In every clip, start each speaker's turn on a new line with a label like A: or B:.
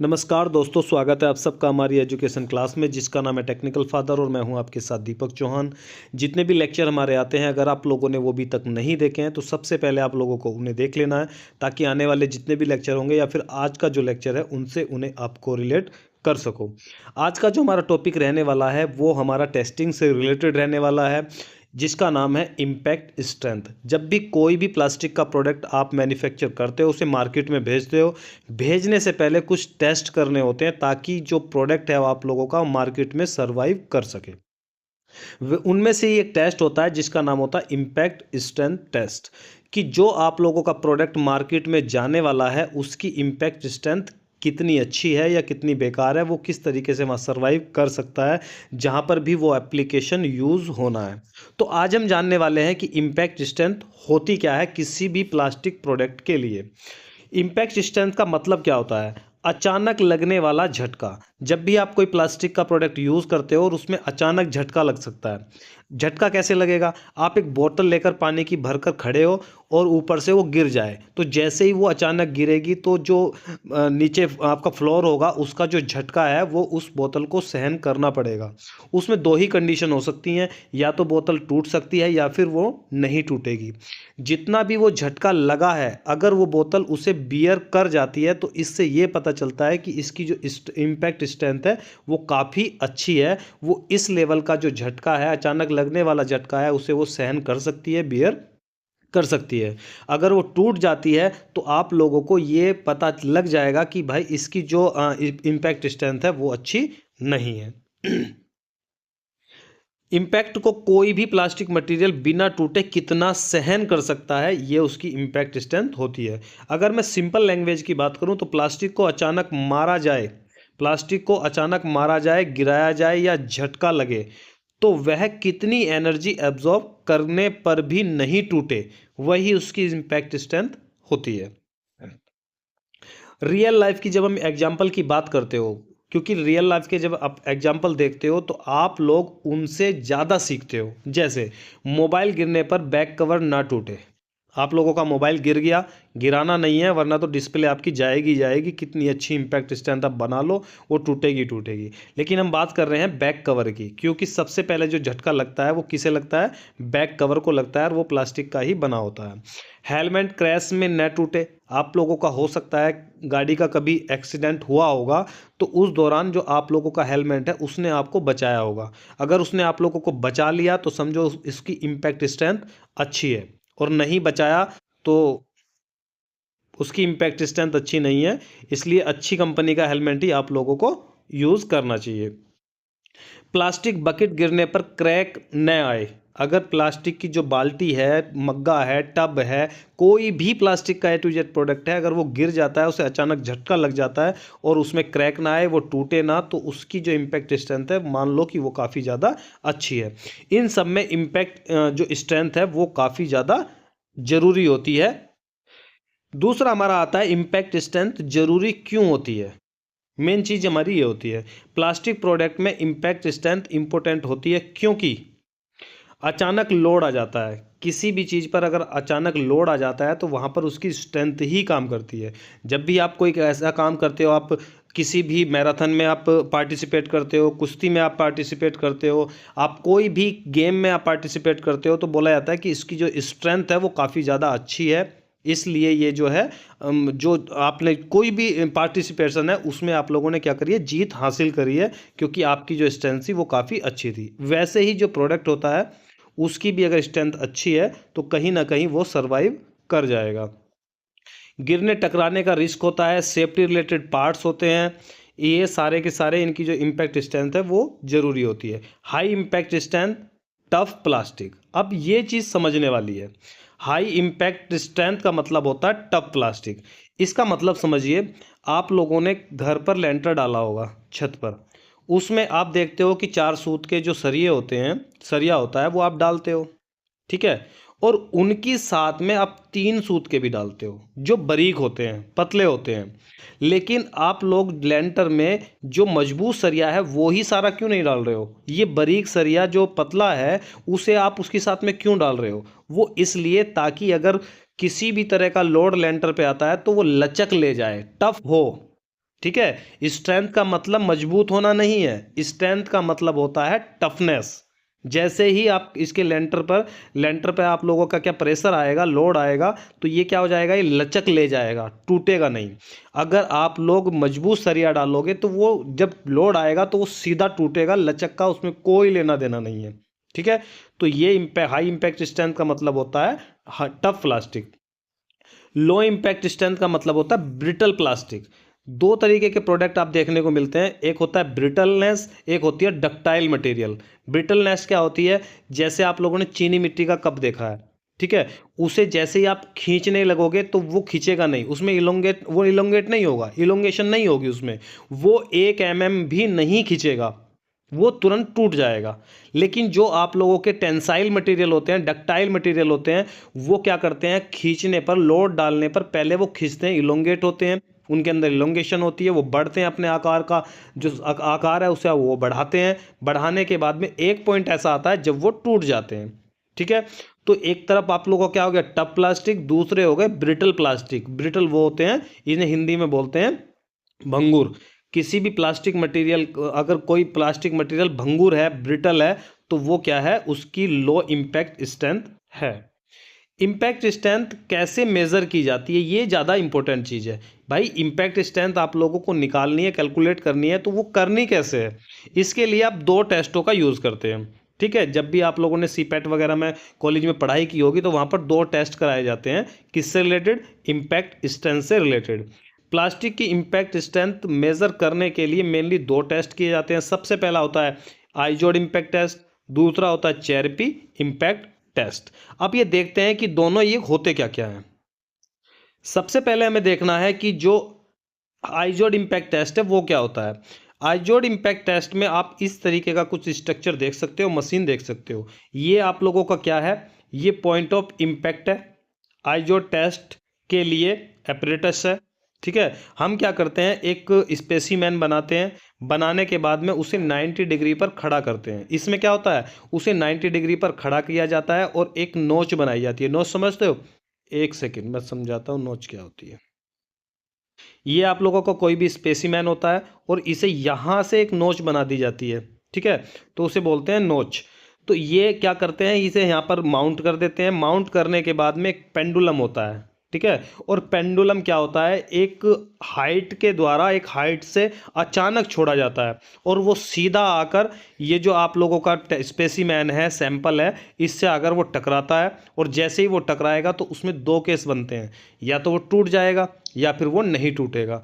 A: नमस्कार दोस्तों, स्वागत है आप सबका हमारी एजुकेशन क्लास में जिसका नाम है टेक्निकल फादर और मैं हूं आपके साथ दीपक चौहान। जितने भी लेक्चर हमारे आते हैं, अगर आप लोगों ने वो अभी तक नहीं देखे हैं तो सबसे पहले आप लोगों को उन्हें देख लेना है, ताकि आने वाले जितने भी लेक्चर होंगे या फिर आज का जो लेक्चर है उनसे उन्हें आपको रिलेट कर सको। आज का जो हमारा टॉपिक रहने वाला है वो हमारा टेस्टिंग से रिलेटेड रहने वाला है, जिसका नाम है इम्पैक्ट स्ट्रेंथ। जब भी कोई भी प्लास्टिक का प्रोडक्ट आप मैन्युफैक्चर करते हो, उसे मार्केट में भेजते हो, भेजने से पहले कुछ टेस्ट करने होते हैं ताकि जो प्रोडक्ट है वो आप लोगों का मार्केट में सरवाइव कर सके। उनमें से ही एक टेस्ट होता है जिसका नाम होता है इम्पैक्ट स्ट्रेंथ टेस्ट, कि जो आप लोगों का प्रोडक्ट मार्केट में जाने वाला है उसकी इम्पैक्ट स्ट्रेंथ कितनी अच्छी है या कितनी बेकार है, वो किस तरीके से वहाँ सरवाइव कर सकता है जहाँ पर भी वो एप्लीकेशन यूज़ होना है। तो आज हम जानने वाले हैं कि इम्पैक्ट स्ट्रेंथ होती क्या है किसी भी प्लास्टिक प्रोडक्ट के लिए। इम्पैक्ट स्ट्रेंथ का मतलब क्या होता है? अचानक लगने वाला झटका। जब भी आप कोई प्लास्टिक का प्रोडक्ट यूज़ करते हो और उसमें अचानक झटका लग सकता है। झटका कैसे लगेगा? आप एक बोतल लेकर पानी की भरकर खड़े हो और ऊपर से वो गिर जाए, तो जैसे ही वो अचानक गिरेगी तो जो नीचे आपका फ्लोर होगा उसका जो झटका है वो उस बोतल को सहन करना पड़ेगा। उसमें दो ही कंडीशन हो सकती हैं, या तो बोतल टूट सकती है या फिर वो नहीं टूटेगी। जितना भी वो झटका लगा है, अगर वो बोतल उसे बियर कर जाती है तो इससे ये पता चलता है कि इसकी जो इम्पैक्ट स्ट्रेंथ है वो काफ़ी अच्छी है। वो इस लेवल का जो झटका है, अचानक लगने वाला झटका है, उसे वो सहन कर सकती है, बियर कर सकती है। अगर वो टूट जाती है तो आप लोगों को ये पता लग जाएगा कि भाई इसकी जो इम्पैक्ट स्ट्रेंथ है वो अच्छी नहीं है। इम्पैक्ट को कोई भी प्लास्टिक मटेरियल बिना टूटे कितना सहन कर सकता है, ये उसकी इम्पैक्ट स्ट्रेंथ होती है। अगर मैं सिंपल लैंग्वेज की बात करूं तो प्लास्टिक को अचानक मारा जाए, गिराया जाए या झटका लगे तो वह कितनी एनर्जी एब्जॉर्ब करने पर भी नहीं टूटे, वही उसकी इम्पैक्ट स्ट्रेंथ होती है। रियल लाइफ की जब हम एग्जाम्पल की बात करते हो, क्योंकि रियल लाइफ के जब आप एग्जाम्पल देखते हो तो आप लोग उनसे ज़्यादा सीखते हो। जैसे मोबाइल गिरने पर बैक कवर ना टूटे। आप लोगों का मोबाइल गिर गया, गिराना नहीं है वरना तो डिस्प्ले आपकी जाएगी जाएगी, कितनी अच्छी इम्पैक्ट स्ट्रेंथ आप बना लो, वो टूटेगी टूटेगी। लेकिन हम बात कर रहे हैं बैक कवर की, क्योंकि सबसे पहले जो झटका लगता है वो किसे लगता है? बैक कवर को लगता है, और वो प्लास्टिक का ही बना होता है। हेलमेट क्रैश में न टूटे। आप लोगों का हो सकता है गाड़ी का कभी एक्सीडेंट हुआ होगा, तो उस दौरान जो आप लोगों का हेलमेट है उसने आपको बचाया होगा। अगर उसने आप लोगों को बचा लिया तो समझो इसकी इम्पैक्ट स्ट्रेंथ अच्छी है, और नहीं बचाया तो उसकी इम्पैक्ट स्ट्रेंथ अच्छी नहीं है। इसलिए अच्छी कंपनी का हेलमेट ही आप लोगों को यूज़ करना चाहिए। प्लास्टिक बकेट गिरने पर क्रैक न आए। अगर प्लास्टिक की जो बाल्टी है, मग्गा है, टब है, कोई भी प्लास्टिक का ए टू जेड प्रोडक्ट है, अगर वो गिर जाता है, उसे अचानक झटका लग जाता है और उसमें क्रैक ना आए, वो टूटे ना, तो उसकी जो इम्पैक्ट स्ट्रेंथ है मान लो कि वो काफ़ी ज़्यादा अच्छी है। इन सब में इम्पैक्ट जो स्ट्रेंथ है वो काफ़ी ज़्यादा ज़रूरी होती है। दूसरा हमारा आता है इम्पैक्ट स्ट्रेंथ ज़रूरी क्यों होती है। मेन चीज़ हमारी ये होती है, प्लास्टिक प्रोडक्ट में इम्पैक्ट स्ट्रेंथ इंपॉर्टेंट होती है क्योंकि अचानक लोड आ जाता है। किसी भी चीज़ पर अगर अचानक लोड आ जाता है तो वहाँ पर उसकी स्ट्रेंथ ही काम करती है। जब भी आप कोई ऐसा काम करते हो, आप किसी भी मैराथन में आप पार्टिसिपेट करते हो, कुश्ती में आप पार्टिसिपेट करते हो, आप कोई भी गेम में आप पार्टिसिपेट करते हो, तो बोला जाता है कि इसकी जो स्ट्रेंथ है वो काफ़ी ज़्यादा अच्छी है। इसलिए ये जो है जो आपने कोई भी पार्टिसिपेशन है उसमें आप लोगों ने क्या करी है, जीत हासिल करी है, क्योंकि आपकी जो स्ट्रेंथ थी वो काफ़ी अच्छी थी। वैसे ही जो प्रोडक्ट होता है उसकी भी अगर स्ट्रेंथ अच्छी है तो कहीं ना कहीं वो सरवाइव कर जाएगा। गिरने टकराने का रिस्क होता है, सेफ्टी रिलेटेड पार्ट्स होते हैं, ये सारे के सारे इनकी जो इम्पैक्ट स्ट्रेंथ है वो ज़रूरी होती है। High impact strength tough plastic. अब ये चीज़ समझने वाली है। हाई इम्पैक्ट स्ट्रेंथ का मतलब होता है टफ प्लास्टिक। इसका मतलब समझिए, आप लोगों ने घर पर लेंटर डाला होगा छत पर, उसमें आप देखते हो कि 4 सूत के जो सरिये होते हैं, सरिया होता है, वो आप डालते हो, ठीक है, और उनकी साथ में आप 3 सूत के भी डालते हो जो बारीक होते हैं, पतले होते हैं। लेकिन आप लोग लेंटर में जो मजबूत सरिया है वो ही सारा क्यों नहीं डाल रहे हो? ये बारीक सरिया जो पतला है उसे आप उसके साथ में क्यों डाल रहे हो? वो इसलिए ताकि अगर किसी भी तरह का लोड लेंटर पे आता है तो वो लचक ले जाए, टफ हो, ठीक है। स्ट्रेंथ का मतलब मजबूत होना नहीं है, स्ट्रेंथ का मतलब होता है टफनेस। जैसे ही आप इसके लेंटर पर आप लोगों का क्या प्रेशर आएगा, लोड आएगा, तो ये क्या हो जाएगा, ये लचक ले जाएगा, टूटेगा नहीं। अगर आप लोग मजबूत सरिया डालोगे तो वो जब लोड आएगा तो वो सीधा टूटेगा, लचक का उसमें कोई लेना देना नहीं है। ठीक है। तो ये हाई इम्पैक्ट स्ट्रेंथ का मतलब होता है tough plastic. Low impact strength का मतलब होता है ब्रिटल प्लास्टिक। दो तरीके के प्रोडक्ट आप देखने को मिलते हैं, एक होता है ब्रिटलनेस, एक होती है डक्टाइल मटेरियल। ब्रिटलनेस क्या होती है, जैसे आप लोगों ने चीनी मिट्टी का कप देखा है, ठीक है, उसे जैसे ही आप खींचने लगोगे तो वो खींचेगा नहीं, उसमें इलोंगेट नहीं होगा, इलोंगेशन नहीं होगी उसमें, वो 1 mm भी नहीं खींचेगा, वो तुरंत टूट जाएगा। लेकिन जो आप लोगों के टेंसाइल मटेरियल होते हैं, डक्टाइल मटेरियल होते हैं, वो क्या करते हैं, खींचने पर, लोड डालने पर पहले वो खींचते हैं, इलोंगेट होते हैं, उनके अंदर इलोंगेशन होती है, वो बढ़ते हैं अपने आकार का, जो आकार है उसे वो बढ़ाते हैं, बढ़ाने के बाद में एक पॉइंट ऐसा आता है जब वो टूट जाते हैं। ठीक है। तो एक तरफ आप लोगों को क्या हो गया, टफ प्लास्टिक, दूसरे हो गए ब्रिटल प्लास्टिक। ब्रिटल वो होते हैं, इन्हें हिंदी में बोलते हैं भंगुर। किसी भी प्लास्टिक मटेरियल, अगर कोई प्लास्टिक मटेरियल भंगुर है, ब्रिटल है, तो वो क्या है, उसकी लो इम्पैक्ट स्ट्रेंथ है। इम्पैक्ट स्ट्रेंथ कैसे मेज़र की जाती है, ये ज़्यादा इंपॉर्टेंट चीज़ है भाई। इम्पैक्ट स्ट्रेंथ आप लोगों को निकालनी है, कैलकुलेट करनी है, तो वो करनी कैसे है, इसके लिए आप दो टेस्टों का यूज़ करते हैं। ठीक है। जब भी आप लोगों ने सीपेट वगैरह में कॉलेज में पढ़ाई की होगी तो वहाँ पर दो टेस्ट कराए जाते हैं, किससे रिलेटेड, इम्पैक्ट स्ट्रेंथ से रिलेटेड। प्लास्टिक की इम्पैक्ट स्ट्रेंथ मेज़र करने के लिए मेनली दो टेस्ट किए जाते हैं। सबसे पहला होता है आइजोड इम्पैक्ट टेस्ट, दूसरा होता है चेरपी इम्पैक्ट टेस्ट। अब ये देखते हैं कि दोनों ये होते क्या क्या हैं। सबसे पहले हमें देखना है कि जो आइजोड इम्पैक्ट टेस्ट है वो क्या होता है। आइजोड इम्पैक्ट टेस्ट में आप इस तरीके का कुछ स्ट्रक्चर देख सकते हो, मशीन देख सकते हो। ये आप लोगों का क्या है, ये पॉइंट ऑफ इम्पैक्ट है। आइजोड टेस्ट के लिए एपरेटस है। ठीक है। हम क्या करते हैं, एक स्पेसिमेन बनाते हैं, बनाने के बाद में उसे 90 डिग्री पर खड़ा करते हैं। इसमें क्या होता है, उसे 90 डिग्री पर खड़ा किया जाता है और एक नोच बनाई जाती है। नोच समझते हो, एक सेकेंड मैं समझाता हूँ नोच क्या होती है। ये आप लोगों का कोई भी स्पेसिमेन होता है और इसे यहाँ से एक नोच बना दी जाती है। ठीक है। तो उसे बोलते हैं नोच। तो ये क्या करते हैं, इसे यहाँ पर माउंट कर देते हैं। माउंट करने के बाद में एक पेंडुलम होता है। ठीक है। और पेंडुलम क्या होता है, एक हाइट के द्वारा, एक हाइट से अचानक छोड़ा जाता है और वो सीधा आकर ये जो आप लोगों का स्पेसिमेन है, सैंपल है, इससे अगर वो टकराता है, और जैसे ही वो टकराएगा तो उसमें दो केस बनते हैं, या तो वो टूट जाएगा या फिर वो नहीं टूटेगा।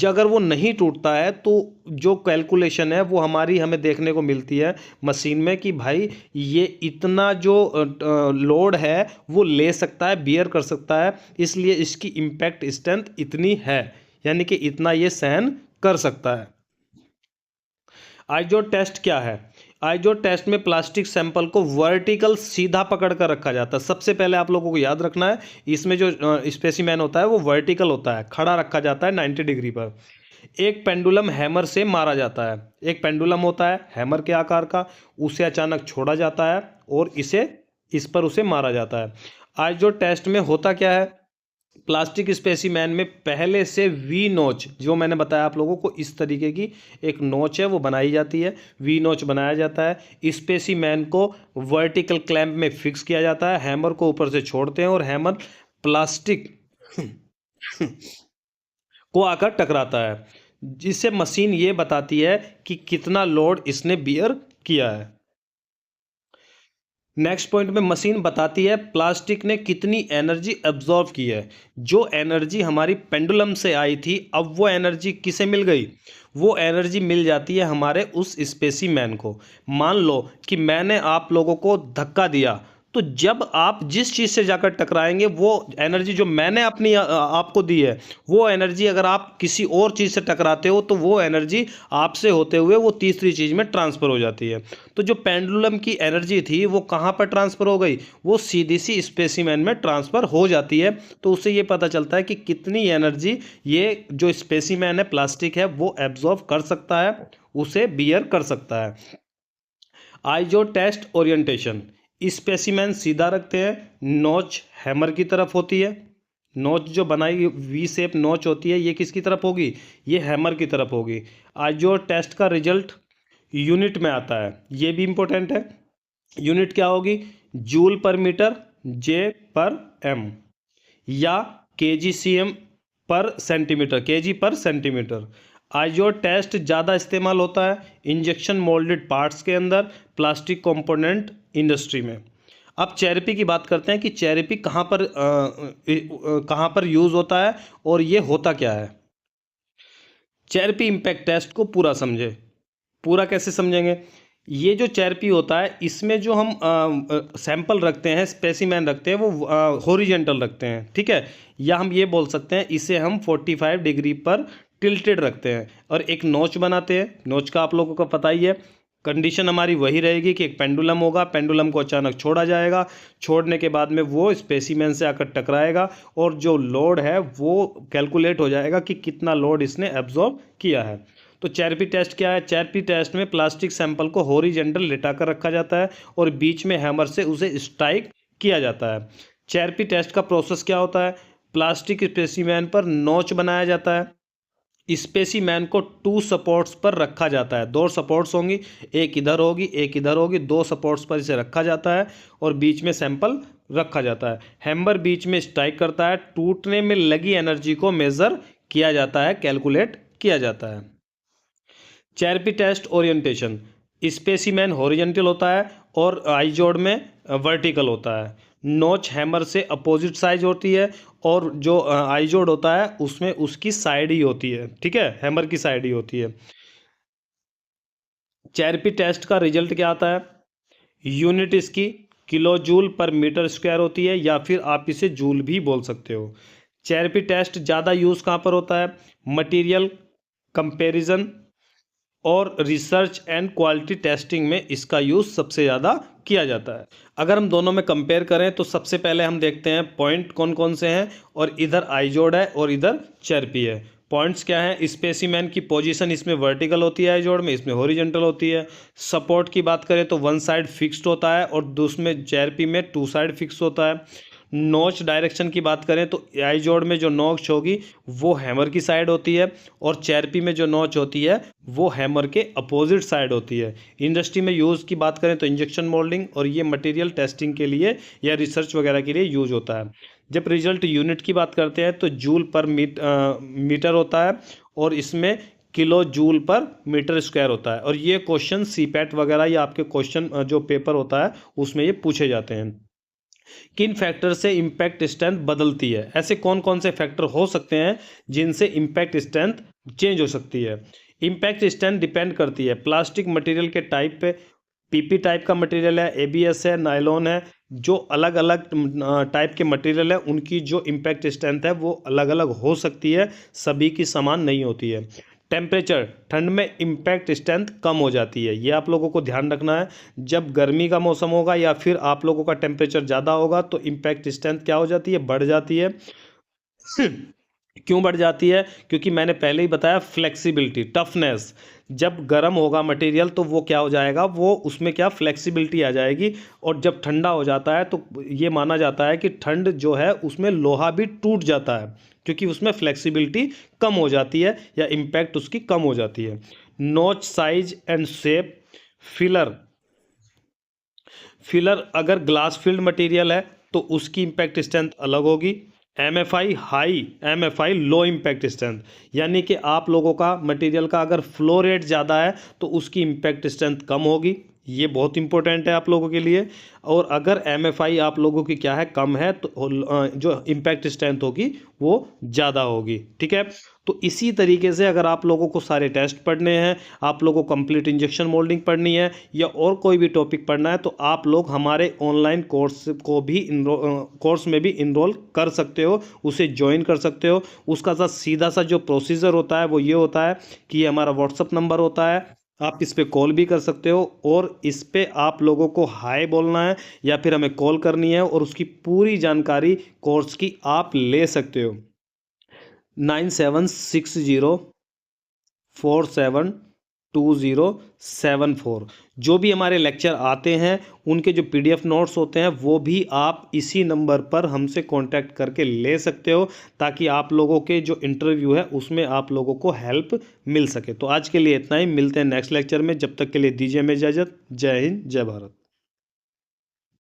A: अगर वो नहीं टूटता है तो जो कैलकुलेशन है वो हमें देखने को मिलती है मशीन में कि भाई ये इतना जो लोड है वो ले सकता है, बियर कर सकता है, इसलिए इसकी इम्पैक्ट स्ट्रेंथ इतनी है, यानी कि इतना ये सहन कर सकता है। आइजोड टेस्ट क्या है, आइजोड टेस्ट में प्लास्टिक सैंपल को वर्टिकल सीधा पकड़ कर रखा जाता है। सबसे पहले आप लोगों को याद रखना है, इसमें जो स्पेसिमेन होता है वो वर्टिकल होता है, खड़ा रखा जाता है 90 डिग्री पर। एक पेंडुलम हैमर से मारा जाता है। एक पेंडुलम होता है हैमर के आकार का, उसे अचानक छोड़ा जाता है और इस पर उसे मारा जाता है। आइजोड टेस्ट में होता क्या है, प्लास्टिक स्पेसिमेन में पहले से वी नोच, जो मैंने बताया आप लोगों को, इस तरीके की एक नोच है वो बनाई जाती है, वी नोच बनाया जाता है। स्पेसिमेन को वर्टिकल क्लैंप में फिक्स किया जाता है, हैमर को ऊपर से छोड़ते हैं और हैमर प्लास्टिक को आकर टकराता है, जिससे मशीन ये बताती है कि कितना लोड इसने बियर किया है। नेक्स्ट पॉइंट में मशीन बताती है प्लास्टिक ने कितनी एनर्जी एब्जॉर्व की है। जो एनर्जी हमारी पेंडुलम से आई थी, अब वो एनर्जी किसे मिल गई, वो एनर्जी मिल जाती है हमारे उस स्पेसिमेन को। मान लो कि मैंने आप लोगों को धक्का दिया, तो जब आप जिस चीज़ से जाकर टकराएंगे, वो एनर्जी जो मैंने आपको दी है, वो एनर्जी अगर आप किसी और चीज़ से टकराते हो तो वो एनर्जी आपसे होते हुए वो तीसरी चीज़ में ट्रांसफ़र हो जाती है। तो जो पेंडुलम की एनर्जी थी वो कहाँ पर ट्रांसफ़र हो गई, वो सीधी सी स्पेसिमेन में ट्रांसफ़र हो जाती है। तो उससे ये पता चलता है कि कितनी एनर्जी ये जो स्पेसिमेन है, प्लास्टिक है, वो एब्जॉर्व कर सकता है, उसे बियर कर सकता है। आइजो टेस्ट ओरिएंटेशन, स्पेसिमेन सीधा रखते हैं, नोच हैमर की तरफ होती है, नोच जो बनाई वी शेप नोच होती है, ये किसकी तरफ होगी? ये हैमर की तरफ होगी। आइजोड टेस्ट का रिजल्ट यूनिट में आता है, ये भी इंपॉर्टेंट है। यूनिट क्या होगी? जूल पर मीटर, जे पर एम, या केजी सी एम पर सेंटीमीटर, केजी पर सेंटीमीटर। आइजोड टेस्ट ज़्यादा इस्तेमाल होता है इंजेक्शन मोल्डेड पार्ट्स के अंदर, प्लास्टिक कंपोनेंट इंडस्ट्री में। अब चेरेपी की बात करते हैं कि चेरेपी कहाँ पर यूज़ होता है और ये होता क्या है। चेरेपी इम्पैक्ट टेस्ट को पूरा समझे। पूरा कैसे समझेंगे? ये जो चेरेपी होता है, इसमें जो हम सैंपल रखते हैं, स्पेसिमेन रखते हैं, वो हॉरिजेंटल रखते हैं, ठीक है। या हम ये बोल सकते हैं, इसे हम 45 डिग्री पर टिल्टेड रखते हैं और एक नोच बनाते हैं। नोच का आप लोगों को पता ही है। कंडीशन हमारी वही रहेगी कि एक पेंडुलम होगा, पेंडुलम को अचानक छोड़ा जाएगा, छोड़ने के बाद में वो स्पेसिमेन से आकर टकराएगा और जो लोड है वो कैलकुलेट हो जाएगा कि कितना लोड इसने एब्जॉर्ब किया है। तो चेरेपी टेस्ट क्या है? चेरेपी टेस्ट में प्लास्टिक सैंपल को हॉरिजेंटल लेटा कर रखा जाता है और बीच में हैमर से उसे स्ट्राइक किया जाता है। चेरेपी टेस्ट का प्रोसेस क्या होता है? प्लास्टिक स्पेसिमेन पर नोच बनाया जाता है, स्पेसिमेन को 2 सपोर्ट्स पर रखा जाता है। 2 सपोर्ट्स होंगी, एक इधर होगी एक इधर होगी, 2 सपोर्ट्स पर इसे रखा जाता है और बीच में सैंपल रखा जाता है। हैमर बीच में स्ट्राइक करता है, टूटने में लगी एनर्जी को मेजर किया जाता है, कैलकुलेट किया जाता है। चेरेपी टेस्ट ओरिएंटेशन, स्पेसिमेन हॉरिजेंटल होता है और आइजोड में वर्टिकल होता है। नोच हैमर से अपोजिट साइज होती है और जो आइजोड होता है उसमें उसकी साइड ही होती है, ठीक है, हैमर की साइड ही होती है। चेरेपी टेस्ट का रिजल्ट क्या आता है? यूनिट इसकी kilojoule per metre square होती है, या फिर आप इसे जूल भी बोल सकते हो। चेरेपी टेस्ट ज़्यादा यूज़ कहाँ पर होता है? मटेरियल कंपैरिजन और रिसर्च एंड क्वालिटी टेस्टिंग में इसका यूज़ सबसे ज़्यादा किया जाता है। अगर हम दोनों में कंपेयर करें तो सबसे पहले हम देखते हैं पॉइंट कौन कौन से हैं, और इधर आइजोड है और इधर चेरेपी है। पॉइंट्स क्या हैं? स्पेसिमेन की पोजीशन इसमें वर्टिकल होती है, आइजोड में, इसमें हॉरिजॉन्टल होती है। सपोर्ट की बात करें तो वन साइड फिक्स्ड होता है और दूसरे चेरेपी में 2 साइड फिक्स होता है। नोच डायरेक्शन की बात करें तो आइजोड में जो नोच होगी वो हैमर की साइड होती है और चेरेपी में जो नोच होती है वो हैमर के अपोजिट साइड होती है। इंडस्ट्री में यूज़ की बात करें तो इंजेक्शन मोल्डिंग और ये मटेरियल टेस्टिंग के लिए या रिसर्च वगैरह के लिए यूज होता है। जब रिजल्ट यूनिट की बात करते हैं तो जूल पर मीटर होता है और इसमें kilojoule per metre square होता है। और ये क्वेश्चन सीपैट वगैरह या आपके क्वेश्चन जो पेपर होता है उसमें ये पूछे जाते हैं। किन फैक्टर से इम्पैक्ट स्ट्रेंथ बदलती है? ऐसे कौन कौन से फैक्टर हो सकते हैं जिनसे इम्पैक्ट स्ट्रेंथ चेंज हो सकती है? इम्पैक्ट स्ट्रेंथ डिपेंड करती है प्लास्टिक मटेरियल के टाइप पे। पीपी टाइप का मटेरियल है, एबीएस है, नायलॉन है, जो अलग अलग टाइप के मटेरियल है उनकी जो इम्पैक्ट स्ट्रेंथ है वो अलग अलग हो सकती है, सभी की समान नहीं होती है। टेम्परेचर, ठंड में इम्पैक्ट स्ट्रेंथ कम हो जाती है, ये आप लोगों को ध्यान रखना है। जब गर्मी का मौसम होगा या फिर आप लोगों का टेम्परेचर ज़्यादा होगा तो इम्पैक्ट स्ट्रेंथ क्या हो जाती है? बढ़ जाती है। क्यों बढ़ जाती है? क्योंकि मैंने पहले ही बताया फ्लेक्सिबिलिटी, टफनेस। जब गर्म होगा मटेरियल तो वो क्या हो जाएगा, वो उसमें क्या फ्लेक्सिबिलिटी आ जाएगी। और जब ठंडा हो जाता है तो ये माना जाता है कि ठंड जो है उसमें लोहा भी टूट जाता है क्योंकि उसमें फ्लेक्सिबिलिटी कम हो जाती है या इम्पैक्ट उसकी कम हो जाती है। नोच size and shape, filler, filler अगर ग्लास फील्ड मटेरियल है तो उसकी इम्पैक्ट स्ट्रेंथ अलग होगी। MFI high, MFI low impact strength, यानी कि आप लोगों का मटेरियल का अगर फ्लो रेट ज़्यादा है तो उसकी इम्पैक्ट स्ट्रेंथ कम होगी, ये बहुत इंपॉर्टेंट है आप लोगों के लिए। और अगर एमएफआई आप लोगों की क्या है, कम है, तो जो इम्पैक्ट स्ट्रेंथ होगी वो ज़्यादा होगी, ठीक है। तो इसी तरीके से अगर आप लोगों को सारे टेस्ट पढ़ने हैं, आप लोगों को कंप्लीट इंजेक्शन मोल्डिंग पढ़नी है या और कोई भी टॉपिक पढ़ना है तो आप लोग हमारे ऑनलाइन कोर्स को भी कोर्स में भी इनरोल कर सकते हो, उसे ज्वाइन कर सकते हो। उसका सा सीधा सा जो प्रोसीजर होता है वो ये होता है कि ये हमारा व्हाट्सअप नंबर होता है, आप इस पे कॉल भी कर सकते हो और इस पे आप लोगों को हाय बोलना है या फिर हमें कॉल करनी है और उसकी पूरी जानकारी कोर्स की आप ले सकते हो। 976047 2074। जो भी हमारे लेक्चर आते हैं उनके जो PDF नोट्स होते हैं वो भी आप इसी नंबर पर हमसे कांटेक्ट करके ले सकते हो, ताकि आप लोगों के जो इंटरव्यू है उसमें आप लोगों को हेल्प मिल सके। तो आज के लिए इतना ही, मिलते हैं नेक्स्ट लेक्चर में। जब तक के लिए दीजिए हमें इजाज़त। जय हिंद, जय भारत।